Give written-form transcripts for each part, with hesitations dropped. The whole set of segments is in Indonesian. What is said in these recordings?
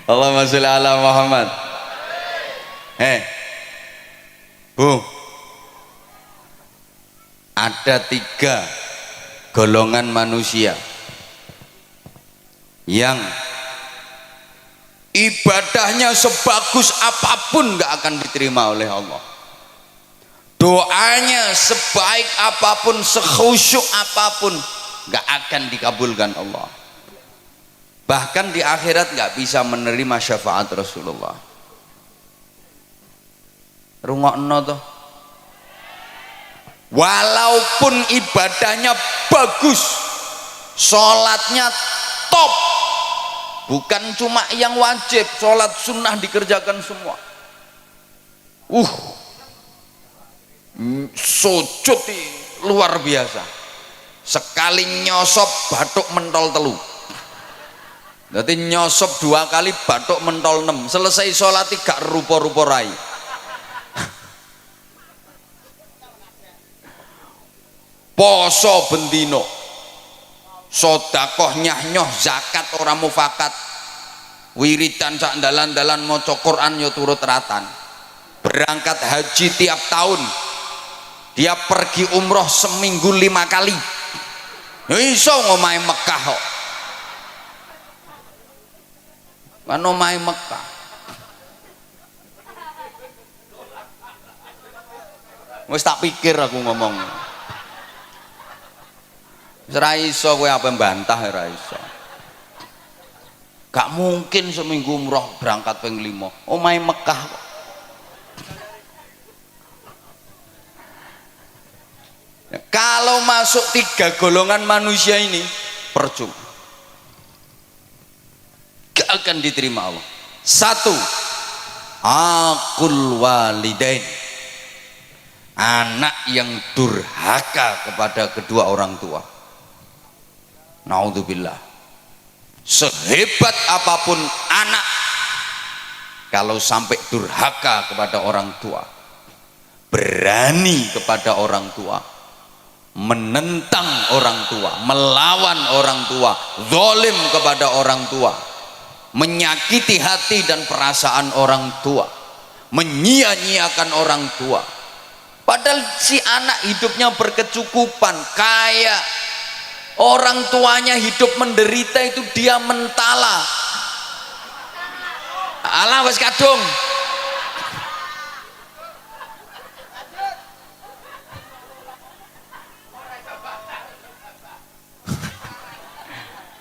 Allahumma sholli ala Muhammad. Bu, ada 3 golongan manusia yang ibadahnya sebagus apapun gak akan diterima oleh Allah, doanya sebaik apapun, sekhusyuk apapun gak akan dikabulkan Allah, bahkan di akhirat gak bisa menerima syafaat Rasulullah. Rungokno toh, walaupun ibadahnya bagus, sholatnya top, bukan cuma yang wajib, sholat sunnah dikerjakan semua, sujud luar biasa, sekali nyosop batuk mentol telu, berarti nyosop 2 kali batuk mentol 6, selesai sholat gak rupa-rupa rai. Poso bendino, sodakoh nyah-nyoh, zakat orang mufakat, wiridan sak dalan-dalan maca Quran yo turut ratan, berangkat haji tiap tahun, dia pergi umroh seminggu 5 kali, iso ngomahe Mekah kok, kan omahe Mekah. Wis tak pikir aku ngomong. Ora iso kowe apa mbantah, ora iso. Gak mungkin seminggu umroh berangkat ping 5. Omahe Mekah kok. Kalau masuk 3 golongan manusia ini percuma, gak akan diterima Allah. 1, aqul walidain, anak yang durhaka kepada kedua orang tua. Naudzubillah, sehebat apapun anak, kalau sampai durhaka kepada orang tua, berani kepada orang tua, menentang orang tua, melawan orang tua, zalim kepada orang tua, menyakiti hati dan perasaan orang tua, menyia-nyiakan orang tua, padahal si anak hidupnya berkecukupan, kaya, orang tuanya hidup menderita, itu dia mentala. Alah wis kadung.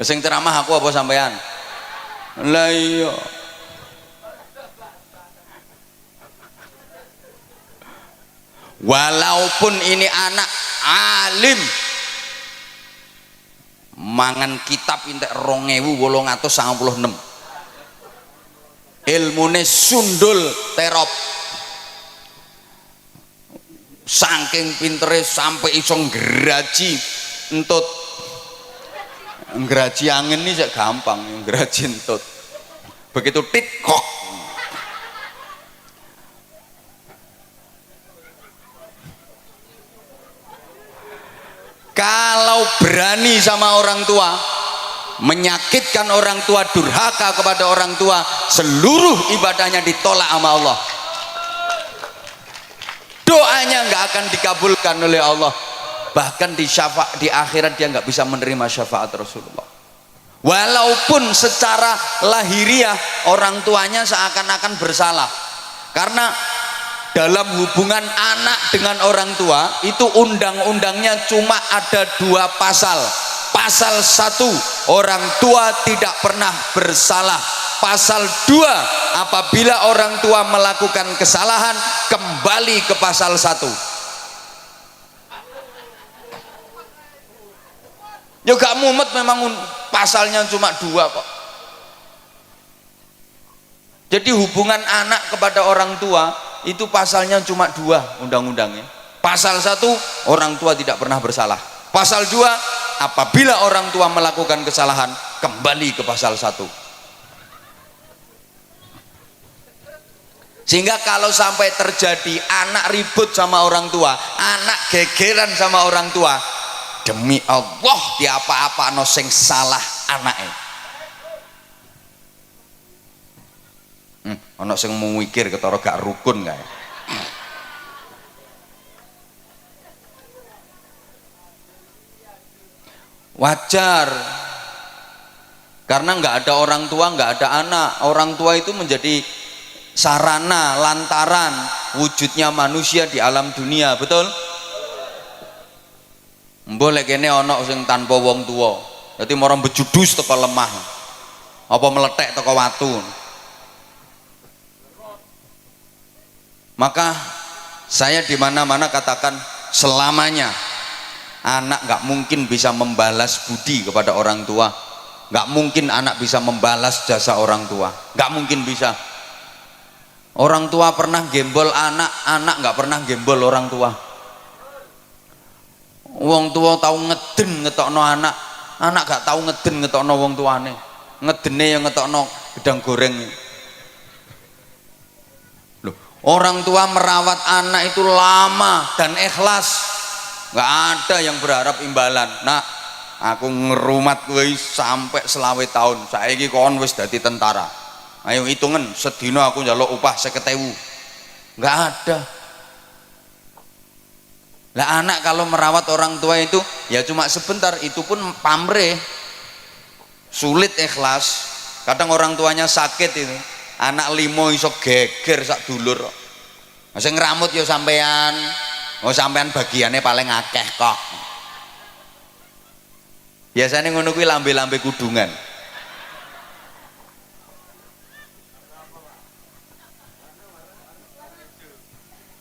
Sing ceramah aku apa sampean? Lah iya. Walaupun ini anak alim, mangan kitab entek 2896, ilmune sundul terop, saking pintere sampai iso nggeraji entut. Nggeraji angin ini sak gampang, nggeraji entut begitu tit kok. Kalau berani sama orang tua, menyakitkan orang tua, durhaka kepada orang tua, seluruh ibadahnya ditolak sama Allah, doanya nggak akan dikabulkan oleh Allah, bahkan di akhirat dia nggak bisa menerima syafaat Rasulullah. Walaupun secara lahiriah orang tuanya seakan-akan bersalah, karena dalam hubungan anak dengan orang tua itu undang-undangnya cuma ada 2 pasal. Pasal 1, orang tua tidak pernah bersalah. Pasal 2, apabila orang tua melakukan kesalahan, kembali ke pasal 1. Ya gak mumet, memang pasalnya cuma 2 kok. Jadi hubungan anak kepada orang tua itu pasalnya cuma 2 undang-undangnya. Pasal 1, orang tua tidak pernah bersalah. Pasal 2, apabila orang tua melakukan kesalahan, kembali ke pasal 1. Sehingga kalau sampai terjadi anak ribut sama orang tua, anak gegeran sama orang tua, demi Allah di apa-apa no sing salah anaknya. Ana sing mikir ketara gak rukun kae. Wajar, karena nggak ada orang tua, nggak ada anak. Orang tua itu menjadi sarana, lantaran wujudnya manusia di alam dunia, betul? Boleh kene ono sing tanpa wong tua, jadi orang bejudus teko lemah, apa meletek teko watu. Maka saya di mana-mana katakan selamanya anak nggak mungkin bisa membalas budi kepada orang tua, nggak mungkin anak bisa membalas jasa orang tua, nggak mungkin bisa. Orang tua pernah gembol anak, anak nggak pernah gembol orang tua. Wong tua tahu ngeden ngetokno anak, anak gak tahu ngeden ngetokno wong tuane. Ngedene yang ngetokno gedang goreng. Loh, orang tua merawat anak itu lama dan ikhlas. Nggak ada yang berharap imbalan. Nah, aku ngerumat kowe sampai selawe tahun. Saiki kon wis dadi tentara. Ayo hitungan sedina aku njaluk upah 50.000. Nggak ada. Lah anak kalau merawat orang tua itu ya cuma sebentar, itu pun pamrih. Sulit ikhlas. Kadang orang tuanya sakit itu. Anak limo iso geger sak dulur. Sing ngramut ya sampean. Oh sampean bagiannya paling akeh kok. Biasanya ngono kuwi lambe-lambe kudungan.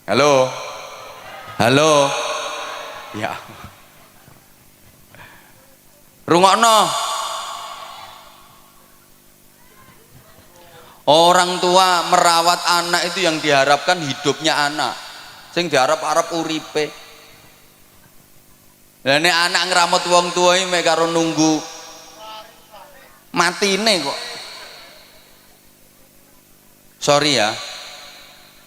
Halo. Halo. Ya. Rungokno. Orang tua merawat anak itu yang diharapkan hidupnya anak. Sing diharap-harap uripe. Lah nek anak ngramut wong tua iki mek karo nunggu matine kok. Sorry ya.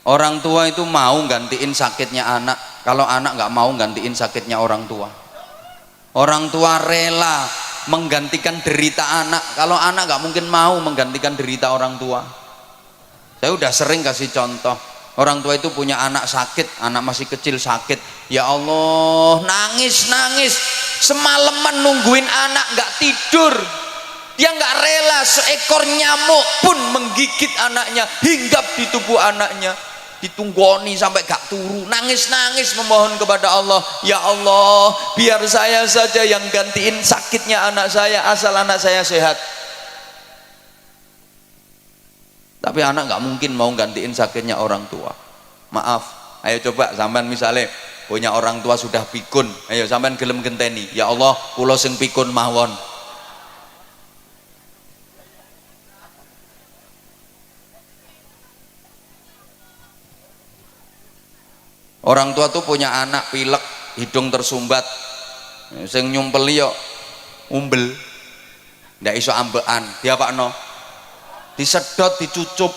Orang tua itu mau gantiin sakitnya anak, kalau anak nggak mau gantiin sakitnya orang tua. Orang tua rela menggantikan derita anak, kalau anak nggak mungkin mau menggantikan derita orang tua. Saya udah sering kasih contoh. Orang tua itu punya anak sakit, anak masih kecil sakit, ya Allah, nangis semalaman nungguin anak nggak tidur. Dia nggak rela seekor nyamuk pun menggigit anaknya, hinggap di tubuh anaknya, ditunggoni sampai gak turu, nangis memohon kepada Allah, ya Allah, biar saya saja yang gantiin sakitnya anak saya, asal anak saya sehat. Tapi anak nggak mungkin mau gantiin sakitnya orang tua. Maaf, ayo coba sampean misalnya punya orang tua sudah pikun, ayo sampean gelem genteni, ya Allah, kula sing pikun mawon. Orang tua tuh punya anak pilek, hidung tersumbat, sing nyumpeli yo umbel, ndak iso ambekan, diapakno? Disedot, dicucup,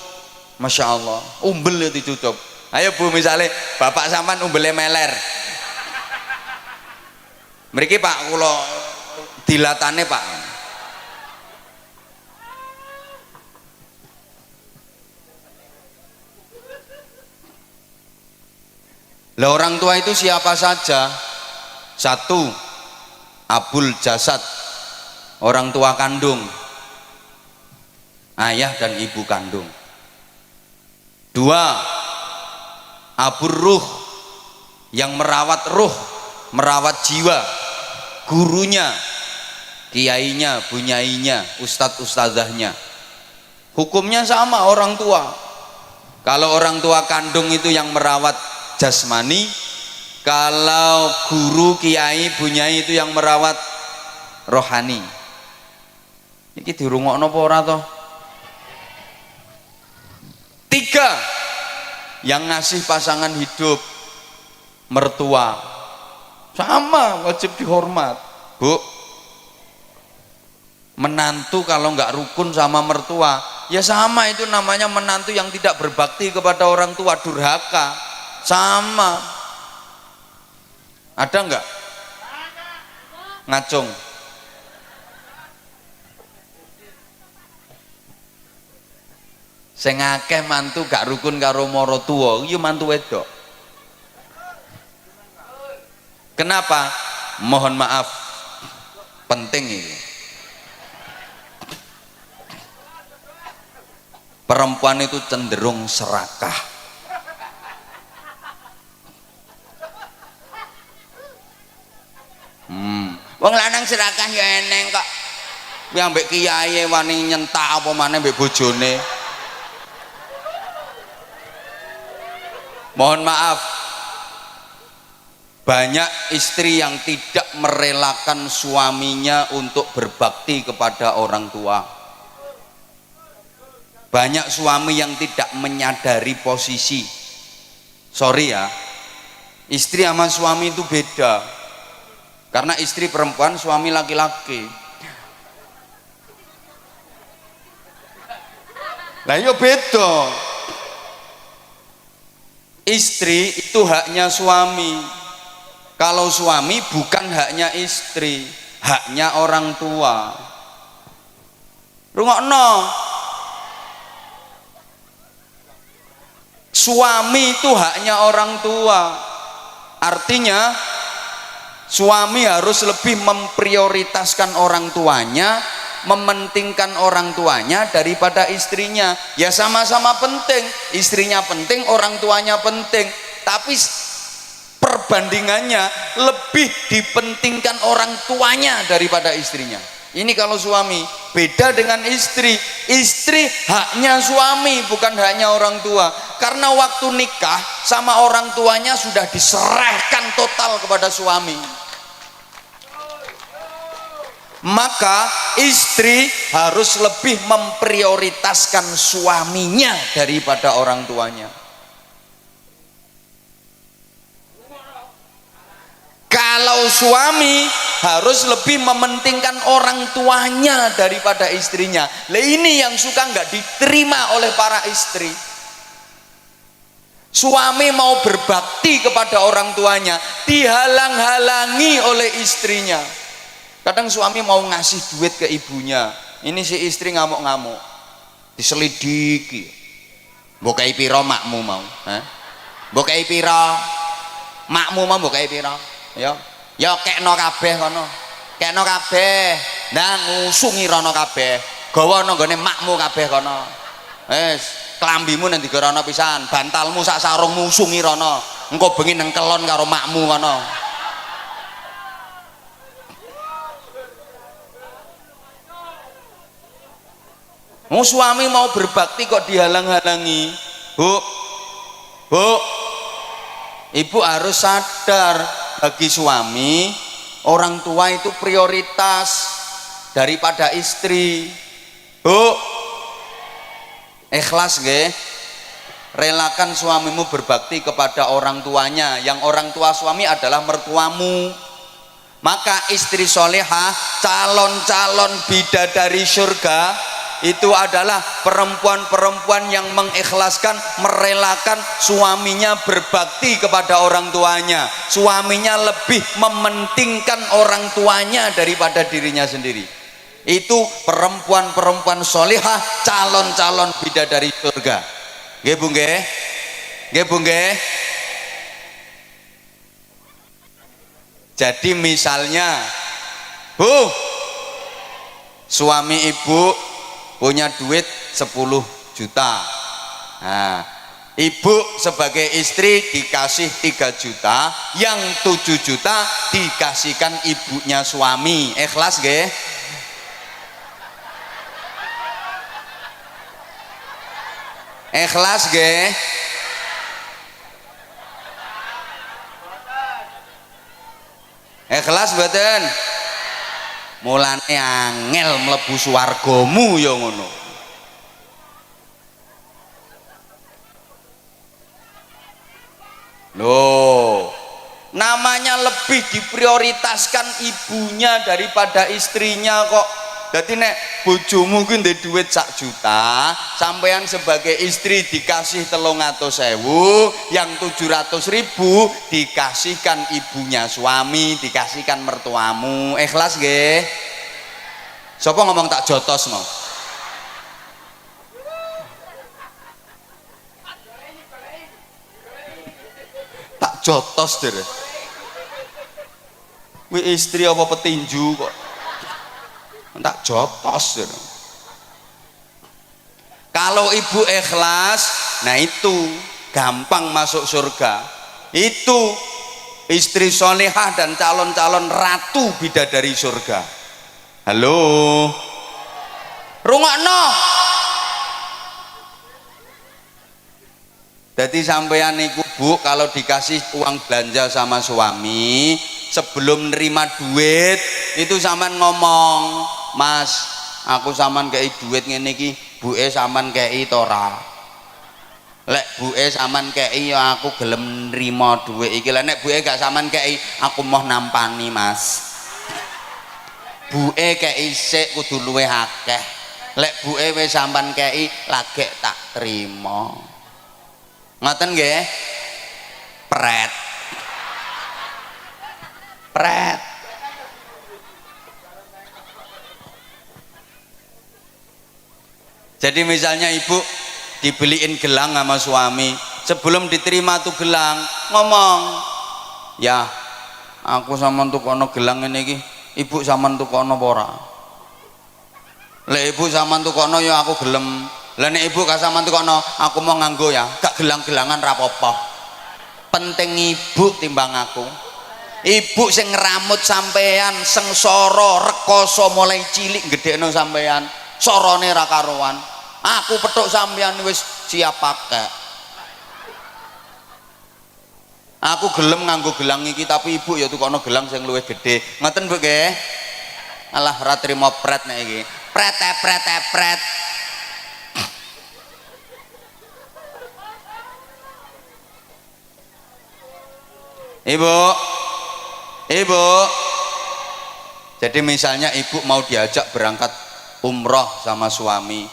masya Allah, umbel ya dicucup. Ayo bu, misalnya bapak sampean umbelnya meler, mriki pak kula dilatane pak. Lah orang tua itu siapa saja? Satu, abul jasad, orang tua kandung, ayah dan ibu kandung. Dua, abur ruh, yang merawat ruh, merawat jiwa, gurunya, kiainya, bunyainya, ustadz ustazahnya. Hukumnya sama orang tua. Kalau orang tua kandung itu yang merawat jasmani, kalau guru, kiai, bunyai itu yang merawat rohani. Iki dirungokno apa ora toh? Tiga, yang ngasih pasangan hidup, mertua, sama wajib dihormat. Bu, menantu kalau nggak rukun sama mertua, ya sama, itu namanya menantu yang tidak berbakti kepada orang tua, durhaka. Sama. Ada nggak? Ngacung. Sing akeh mantu gak rukun karo mara tuwa ya mantu wedok. Kenapa? Mohon maaf, penting ini. Perempuan itu cenderung serakah. Wong lanang serakah ya eneng kok. Yang mbek kiai wani nyentak apa maneh mbek bojone. Mohon maaf, banyak istri yang tidak merelakan suaminya untuk berbakti kepada orang tua. Banyak suami yang tidak menyadari posisi. Sorry ya, istri sama suami itu beda. Karena istri perempuan, suami laki-laki. Lah yo beda. Istri itu haknya suami. Kalau suami bukan haknya istri, haknya orang tua. Rungokno. Suami itu haknya orang tua. Artinya suami harus lebih memprioritaskan orang tuanya, mementingkan orang tuanya daripada istrinya. Ya sama-sama penting, istrinya penting, orang tuanya penting, tapi perbandingannya lebih dipentingkan orang tuanya daripada istrinya. Ini kalau suami. Beda dengan istri. Istri haknya suami, bukan haknya orang tua. Karena waktu nikah sama orang tuanya sudah diserahkan total kepada suami. Maka istri harus lebih memprioritaskan suaminya daripada orang tuanya. Kalau suami harus lebih mementingkan orang tuanya daripada istrinya. Lah ini yang suka nggak diterima oleh para istri. Suami mau berbakti kepada orang tuanya, dihalang-halangi oleh istrinya. Kadang suami mau ngasih duit ke ibunya, ini si istri ngamuk-ngamuk, diselidiki. Mbok kei pira makmu mau? Mbok kei pira makmu mau? Mbok kei pira? Ya kekno kabeh kono, kekno kabeh, ndang ngusungi rono kabeh, gawa nang gone makmu kabeh kono. Wis klambimu nang digerono pisan, bantalmu sak sarung ngusungi rono, engko bengi nang kelon karo makmu kono. Suami mau berbakti kok dihalang-halangi. Bu, ibu harus sadar, bagi suami orang tua itu prioritas daripada istri. Bu, ikhlas nggih, relakan suamimu berbakti kepada orang tuanya. Yang orang tua suami adalah mertuamu. Maka istri solehah, calon-calon bidadari surga itu adalah perempuan-perempuan yang mengikhlaskan, merelakan suaminya berbakti kepada orang tuanya. Suaminya lebih mementingkan orang tuanya daripada dirinya sendiri. Itu perempuan-perempuan solihah, calon-calon bidadari surga. Nggih Bu nggih? Nggih Bu nggih? Jadi misalnya, Bu, suami ibu punya duit 10 juta. Nah, ibu sebagai istri dikasih 3 juta, yang 7 juta dikasihkan ibunya suami. Ikhlas nggih? Ikhlas nggih? Ikhlas mboten? Mulane angel mlebu swargamu ya ngono. Loh, namanya lebih diprioritaskan ibunya daripada istrinya kok. Jadi nek bojomu ku ndek duit 1 juta, sampean sebagai istri dikasih 300.000, yang 700.000 dikasihkan ibunya suami, dikasihkan mertuamu. Ikhlas nggih? Sapa ngomong tak jotos mau? jotos deh. Wi istri apa petinju kok tak jotos deh. Kalau ibu ikhlas, nah itu gampang masuk surga. Itu istri solehah dan calon-calon ratu bidadari surga. Halo, rungokno. Jadi sampean niku Bu, kalau dikasih uang belanja sama suami, sebelum nerima duit itu sampean ngomong, Mas, aku sampean kei duit ngene iki, buke sampean kei to ora? Lek buke sampean kei ya aku gelem nrimo duit iki. Lek nek buke gak sampean kei, aku mau nampani, Mas. Buke kei sik kudu luwih akeh. Lek buke wis sampean kei, lagek tak trimo. Ngoten nggih? Pret. Pret. Jadi misalnya ibu dibeliin gelang sama suami, sebelum diterima tuh gelang ngomong, ya aku sama tukono gelang ini ki, ibu sama tukono pora. Le ibu sama tukono ya aku gelem. Lah nek ibu gak sama tukono, aku mau nganggo ya, gak gelang-gelangan rapopo. Penting ibu timbang aku. Ibu sing ngeramut sampean, sengsara rekoso mulai cilik gedekno sampean, sorone ra karuan. Aku petuk sampean wis siap pakai. Aku gelem nganggo gelang iki, tapi ibu ya tukono gelang sing luwih gede. Ngoten Bu nggih? Alah ra trimo pret nek iki. Pret. Ibu, jadi misalnya ibu mau diajak berangkat umroh sama suami,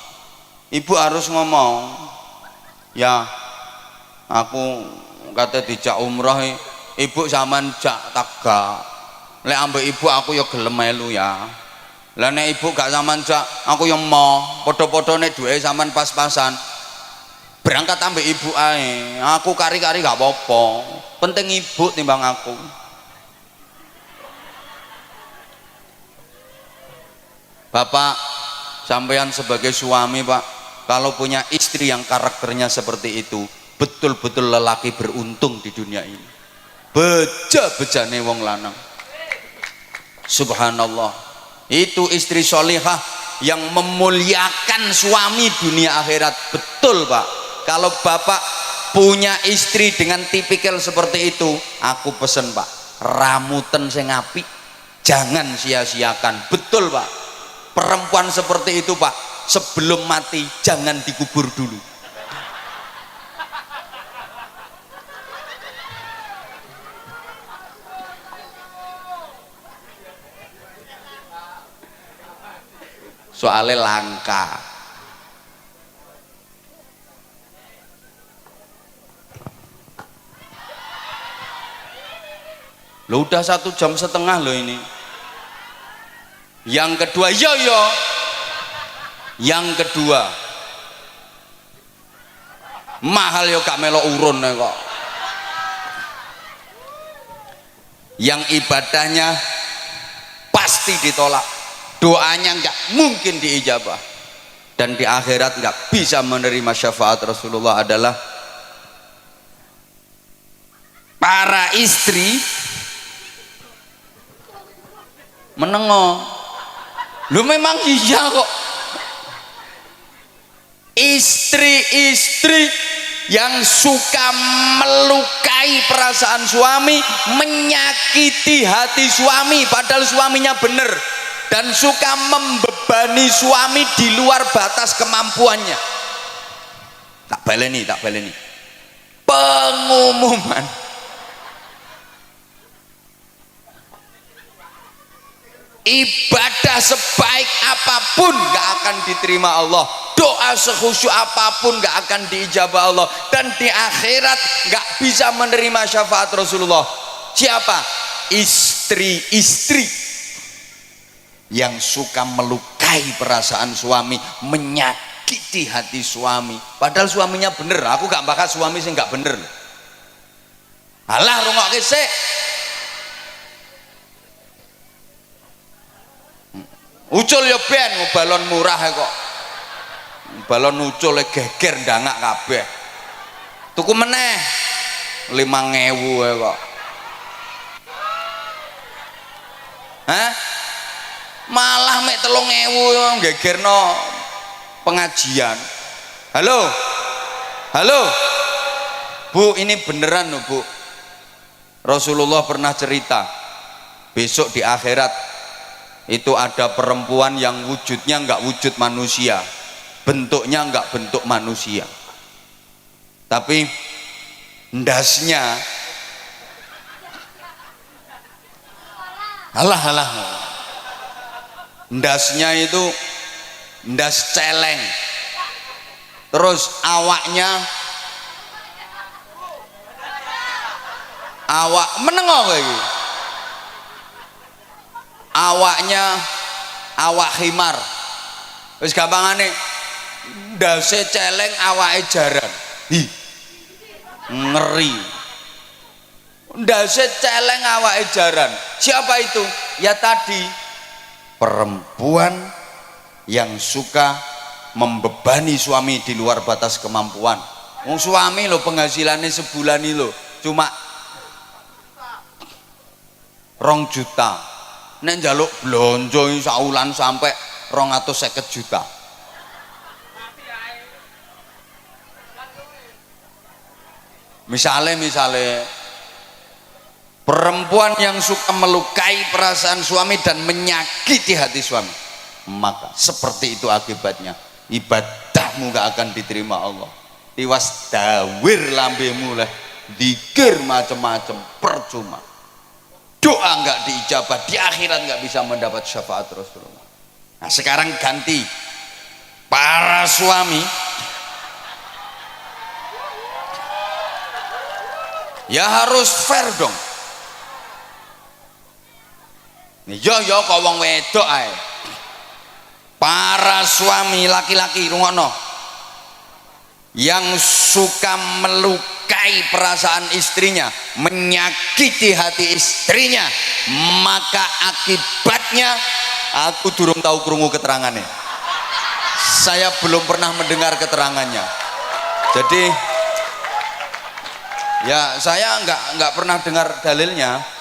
ibu harus ngomong, ya aku kata dijak umroh, ibu zaman jak taga, lek ambek ibu aku ya gelem melu ya, lah nek ibu gak zaman jak aku yang mau, podo-podo nek duwe zaman pas-pasan, berangkat ambek ibu ae, aku kari-kari gak apa-apa, penting ibu timbang aku. Bapak, sampean sebagai suami Pak, kalau punya istri yang karakternya seperti itu, betul-betul lelaki beruntung di dunia ini. Beja-bejane wong lanang. Subhanallah. Itu istri solihah yang memuliakan suami dunia akhirat. Betul Pak. Kalau Bapak punya istri dengan tipikal seperti itu, aku pesen Pak, ramuten sing apik, jangan sia-siakan. Betul Pak. Perempuan seperti itu Pak, sebelum mati jangan dikubur dulu. Soalnya langka. Lo udah 1,5 jam loh ini. Yang kedua, yang kedua, mahal yo gak melo urun kok. Yang ibadahnya pasti ditolak, doanya nggak mungkin diijabah, dan di akhirat nggak bisa menerima syafaat Rasulullah adalah para istri menengok. Lu memang iya kok. Istri-istri yang suka melukai perasaan suami, menyakiti hati suami padahal suaminya benar, dan suka membebani suami di luar batas kemampuannya. Tak baleni. Pengumuman. Ibadah sebaik apapun gak akan diterima Allah, doa sekhusyuk apapun gak akan diijabah Allah, dan di akhirat gak bisa menerima syafaat Rasulullah. Siapa? Istri-istri yang suka melukai perasaan suami, menyakiti hati suami padahal suaminya bener. Aku gak bahas suami sih gak bener, Alah rungokke sik. Ucul ya ben balon murah kok. Balon ucule geger ndangak kabeh. Tuku meneh 5.000 kok. Hah? Malah mek 3.000 gegerno pengajian. Halo. Halo. Bu, ini beneran loh, Bu. Rasulullah pernah cerita, besok di akhirat itu ada perempuan yang wujudnya enggak wujud manusia, bentuknya enggak bentuk manusia, tapi ndasnya alah ndasnya itu ndas celeng, terus awak menengok lagi, awaknya awak khimar, wis gampangane ndase celeng awake jaran. Hi, ngeri. Ndase celeng awake jaran. Siapa itu? Ya tadi perempuan yang suka membebani suami di luar batas kemampuan. Wong suami lo penghasilannya sebulan ini lo cuma 2 juta. Nek njaluk blonjo saulan sampai 250 juta. Misalnya perempuan yang suka melukai perasaan suami dan menyakiti hati suami, maka seperti itu akibatnya, ibadahmu gak akan diterima Allah. Tiwas dawir lambemu lah, dikir macam-macam percuma, doa nggak diijabah, di akhirat nggak bisa mendapat syafaat Rasulullah. Nah sekarang ganti, para suami ya harus fair dong. Yo kok wong wedok ae. Para suami laki-laki rungokno, yang suka melukai perasaan istrinya, menyakiti hati istrinya, maka akibatnya, aku durung tahu krungu keterangannya, saya belum pernah mendengar keterangannya, jadi ya saya nggak pernah dengar dalilnya.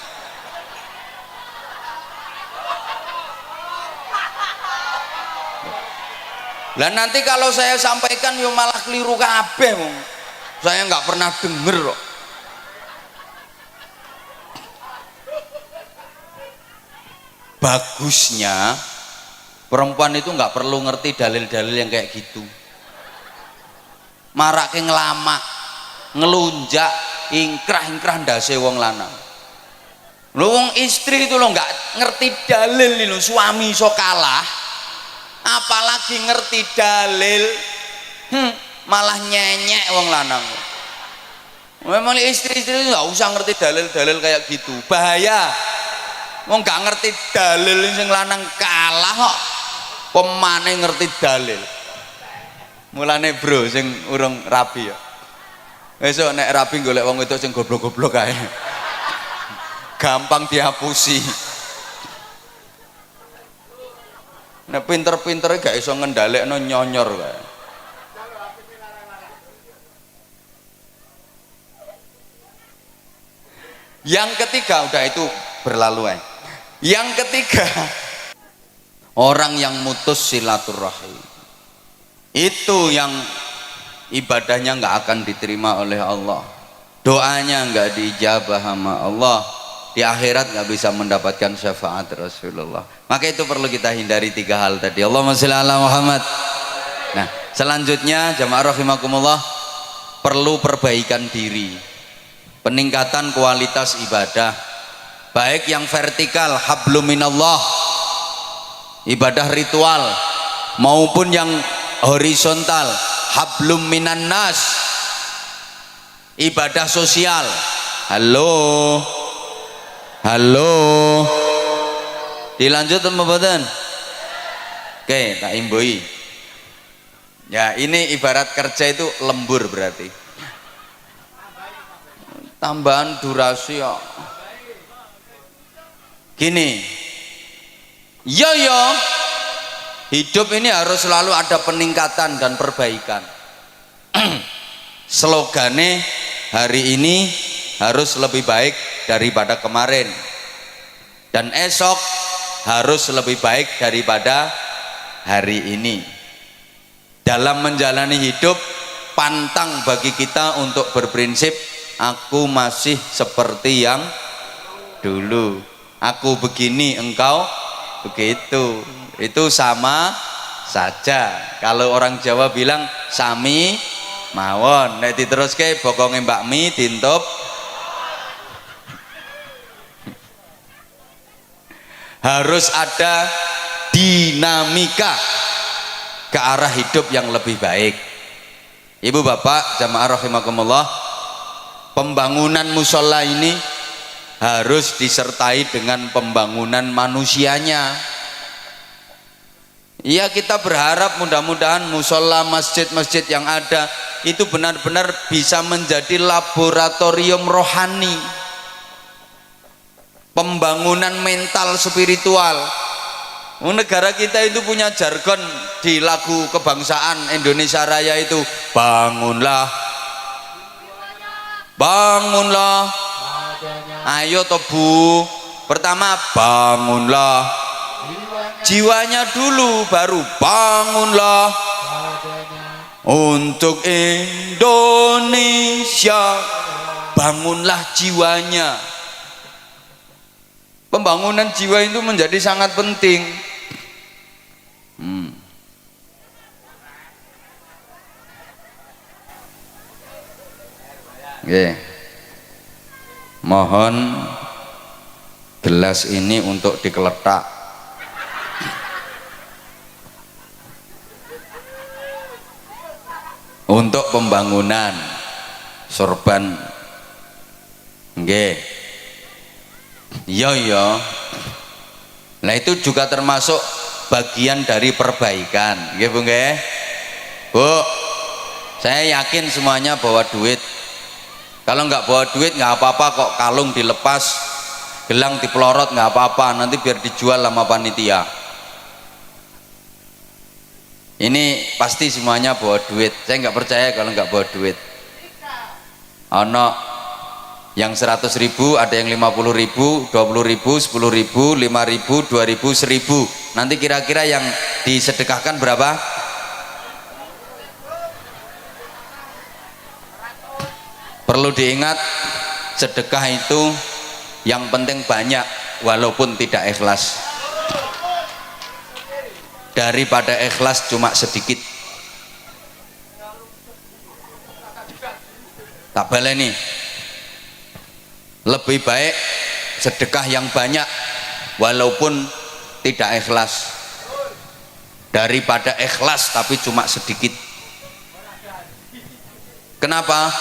Lah nanti kalau saya sampaikan yo malah keliru kabeh, saya nggak pernah denger kok. Bagusnya perempuan itu nggak perlu ngerti dalil-dalil yang kayak gitu. Marake ngelama, ngelunjak, ingkrah ndase wong lanang. Lho wong istri itu lo nggak ngerti dalil lho, suami iso kalah. Apalagi ngerti dalil, malah nyenyek wong lanang. Memang istri-istri itu nggak usah ngerti dalil-dalil kayak gitu, bahaya. Wong nggak ngerti dalil sing lanang kalah kok, pemane ngerti dalil. Mulane bro, sing urung rabi ya. Besok nek rabi golek wong itu sing goblok-goblok kae, gampang dihapusi. Nah pinter-pinter gak iso ngendhalekno nyonyor kae. Yang ketiga, udah itu berlalu. Yang ketiga, orang yang mutus silaturahim, itu yang ibadahnya nggak akan diterima oleh Allah, doanya nggak diijabah sama Allah, di akhirat nggak bisa mendapatkan syafaat Rasulullah. Maka itu perlu kita hindari 3 hal tadi. Allahumma sholli ala Muhammad. Nah selanjutnya jamaah rahimakumullah, perlu perbaikan diri, peningkatan kualitas ibadah, baik yang vertikal hablum minallah, ibadah ritual, maupun yang horizontal hablum minan nas, ibadah sosial. Halo, dilanjut apa mboten? Oke, tak imbui. Ya ini ibarat kerja itu lembur berarti. tambahan durasi ya. Gini, yo hidup ini harus selalu ada peningkatan dan perbaikan. Slogane hari ini harus lebih baik daripada kemarin, dan esok harus lebih baik daripada hari ini. Dalam menjalani hidup, pantang bagi kita untuk berprinsip aku masih seperti yang dulu, aku begini engkau begitu. Itu sama saja. Kalau orang Jawa bilang sami mawon, nek diteruske bokonge Mbak Mi dintup. Harus ada dinamika ke arah hidup yang lebih baik. Ibu bapak jamaah rahimakumullah, pembangunan musola ini harus disertai dengan pembangunan manusianya. Ya, kita berharap mudah-mudahan musola, masjid-masjid yang ada itu benar-benar bisa menjadi laboratorium rohani, pembangunan mental spiritual. Negara kita itu punya jargon di lagu kebangsaan Indonesia Raya itu, bangunlah, bangunlah, ayo toh Bu. Pertama bangunlah jiwanya dulu, baru bangunlah untuk Indonesia. Bangunlah jiwanya. Pembangunan jiwa itu menjadi sangat penting. Mohon gelas ini untuk dikeletak. Untuk pembangunan sorban. Nggih. Iya. Nah itu juga termasuk bagian dari perbaikan. Nggih Bu nggih. Bu, saya yakin semuanya bawa duit. Kalau nggak bawa duit nggak apa-apa kok, kalung dilepas, gelang dipelorot nggak apa-apa, nanti biar dijual sama panitia. Ini pasti semuanya bawa duit. Saya nggak percaya kalau nggak bawa duit. Ono yang 100.000, ada yang 50.000, 20.000, 10.000, 5.000, 2.000, 1.000. Nanti kira-kira yang disedekahkan berapa? Perlu diingat, sedekah itu yang penting banyak walaupun tidak ikhlas, daripada ikhlas cuma sedikit. Tak baleni, lebih baik sedekah yang banyak walaupun tidak ikhlas daripada ikhlas tapi cuma sedikit. Kenapa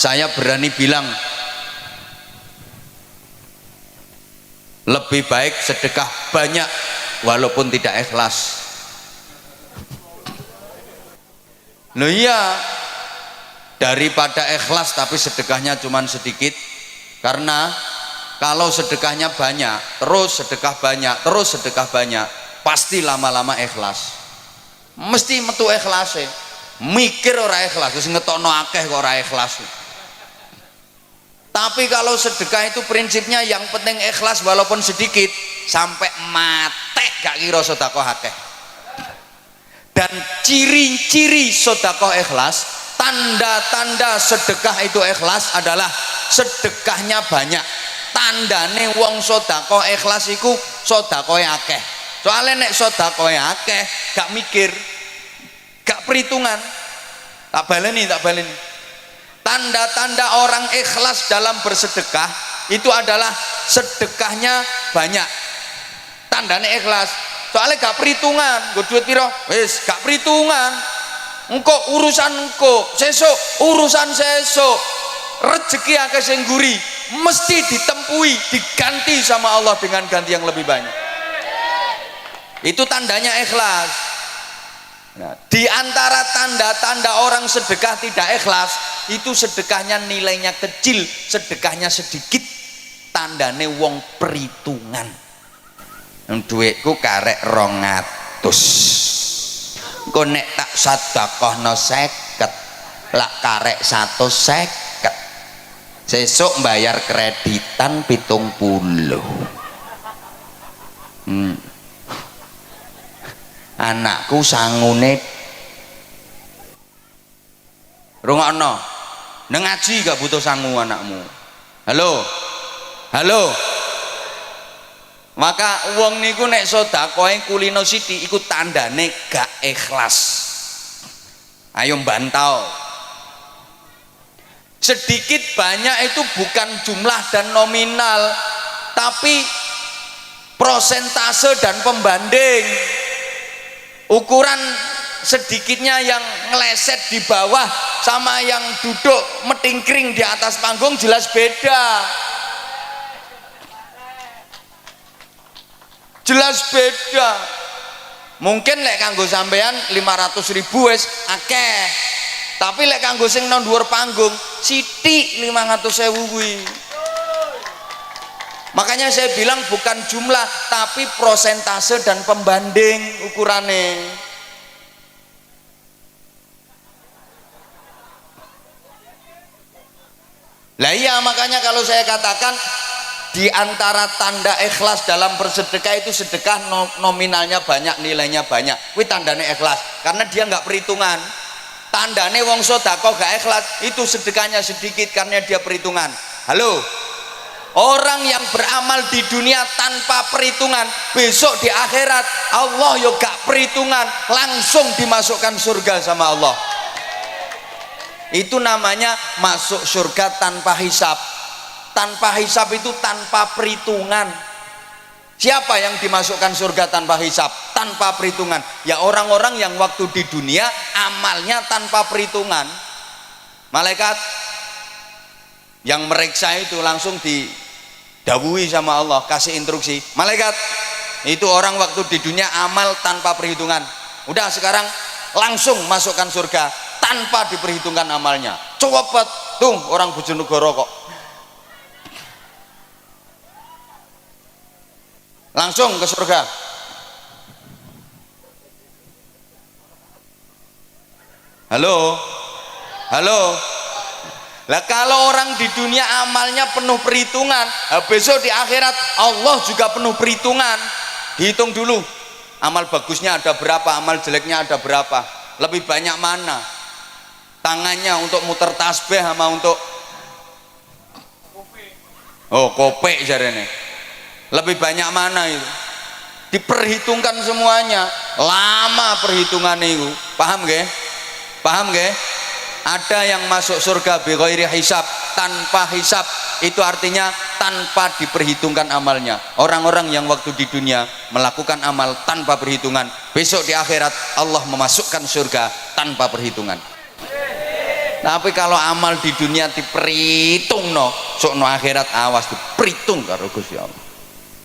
saya berani bilang lebih baik sedekah banyak walaupun tidak ikhlas? Loh iya, daripada ikhlas tapi sedekahnya cuma sedikit. Karena kalau sedekahnya banyak, terus sedekah banyak, terus sedekah banyak, pasti lama-lama ikhlas. Mesti metu ikhlas. Mikir ora ikhlas, terus ngetokno akeh kok ora ikhlas. Tapi kalau sedekah itu prinsipnya yang penting ikhlas walaupun sedikit, sampai mate gak kira sedekah akeh. Dan ciri-ciri sedekah ikhlas, tanda-tanda sedekah itu ikhlas adalah sedekahnya banyak. Tandane wong sedekah ikhlas iku sedekah akeh. Soalnya nek sedekah akeh gak mikir, gak perhitungan. Tak baleni. Tanda-tanda orang ikhlas dalam bersedekah itu adalah sedekahnya banyak. Tandanya ikhlas. Soalnya gak perhitungan, gue duit piro, wis gak perhitungan. Engko urusan engko, sesuk urusan sesuk. Rezeki akeh sing guri, mesti ditempui, diganti sama Allah dengan ganti yang lebih banyak. Itu tandanya ikhlas. Nah, di antara tanda-tanda orang sedekah tidak ikhlas itu sedekahnya nilainya kecil, sedekahnya sedikit, tandane wong perhitungan. Duitku karek 200, engko nek tak sedekahno 50, lak karek 150, sesuk bayar kreditan 70. Anakku sangune rungokno nang ngaji gak butuh sangu anakmu. Halo maka wong niku nek sedekahe kulino sithik iku tandane gak ikhlas. Ayo bantau. Sedikit banyak itu bukan jumlah dan nominal, tapi prosentase dan pembanding. Ukuran sedikitnya yang ngeleset di bawah sama yang duduk metingkring di atas panggung jelas beda. Jelas beda. Mungkin lek kanggo sampean 500.000 wis akeh. Tapi lek kanggo sing nang dhuwur panggung sithik 500.000 kuwi. Makanya saya bilang bukan jumlah tapi prosentase dan pembanding ukurannya. Lah iya, makanya kalau saya katakan di antara tanda ikhlas dalam bersedekah itu sedekah nominalnya banyak, nilainya banyak. Kuwi tandane ikhlas karena dia nggak perhitungan. Tandane wong sedekah gak ikhlas itu sedekahnya sedikit karena dia perhitungan. Halo. Orang yang beramal di dunia tanpa perhitungan, besok di akhirat Allah yo gak perhitungan, langsung dimasukkan surga sama Allah. Itu namanya masuk surga tanpa hisab. Tanpa hisab itu tanpa perhitungan. Siapa yang dimasukkan surga tanpa hisab, tanpa perhitungan? Ya orang-orang yang waktu di dunia amalnya tanpa perhitungan. Malaikat yang meriksa itu langsung didhawuhi sama Allah, kasih instruksi, malaikat itu orang waktu di dunia amal tanpa perhitungan, udah sekarang langsung masukkan surga tanpa diperhitungkan amalnya. Coba tuh orang Bojonegoro kok langsung ke surga. Halo lah, kalau orang di dunia amalnya penuh perhitungan, besok di akhirat Allah juga penuh perhitungan. Dihitung dulu amal bagusnya ada berapa, amal jeleknya ada berapa, lebih banyak mana tangannya untuk muter tasbih sama untuk kopek jarene, lebih banyak mana itu diperhitungkan semuanya. Lama perhitungan itu, paham gak? Ada yang masuk surga bi ghairi hisab, tanpa hisab, itu artinya tanpa diperhitungkan amalnya. Orang-orang yang waktu di dunia melakukan amal tanpa perhitungan, besok di akhirat Allah memasukkan surga tanpa perhitungan. Tapi kalau amal di dunia diperhitung sok no akhirat awas diperhitung karo Gusti Allah.